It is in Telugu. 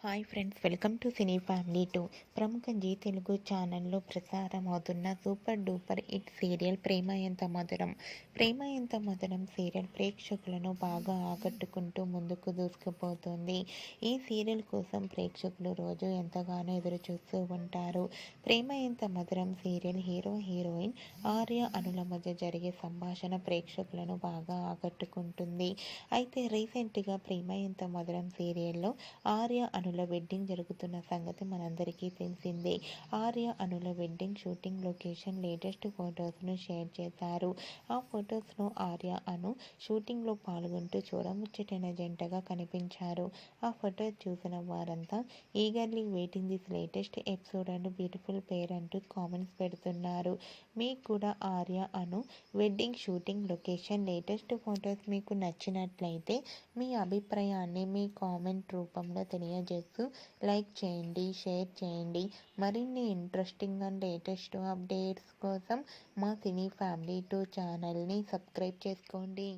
Hi friends, welcome to cine family 2. ప్రముఖ జీ తెలుగు ఛానల్లో ప్రసారం అవుతున్న సూపర్ డూపర్ హిట్ సీరియల్ ప్రేమ ఎంత మధురం. ప్రేమ ఎంత మధురం సీరియల్ ప్రేక్షకులను బాగా ఆకట్టుకుంటూ ముందుకు దూసుకుపోతుంది. ఈ సీరియల్ కోసం ప్రేక్షకులు రోజు ఎంతగానో ఎదురు చూస్తూ ఉంటారు. ప్రేమ ఎంత మధురం సీరియల్ హీరో హీరోయిన్ ఆర్య అనుల మధ్య జరిగే సంభాషణ ప్రేక్షకులను బాగా ఆకట్టుకుంటుంది. అయితే రీసెంట్గా ప్రేమ ఎంత మధురం సీరియల్లో ఆర్య అనుల వెడ్డింగ్ జరుగుతున్న సంగతి మనందరికీ తెలిసిందే. ఆర్య అనుల వెడ్డింగ్ షూటింగ్ లొకేషన్ లేటెస్ట్ ఫొటోస్ను షేర్ చేశారు. ఆ ఫొటోస్ను ఆర్య అను షూటింగ్లో పాల్గొంటూ చూడముచ్చటైన జంటగా కనిపించారు. ఆ ఫొటోస్ చూసిన వారంతా eagerly waiting this latest episode and beautiful pair అంటూ కామెంట్స్ పెడుతున్నారు. మీకు కూడా Arya Anu wedding shooting location latest photos మీకు నచ్చినట్లయితే మీ అభిప్రాయాన్ని మీ కామెంట్ రూపంలో తెలియజేస్తూ లైక్ చేయండి, షేర్ చేయండి. మరిన్ని ఇంట్రెస్టింగ్ అండ్ లేటెస్ట్ అప్డేట్స్ కోసం మా సినీ ఫ్యామిలీ 2 ఛానల్ని సబ్స్క్రైబ్ చేసుకోండి.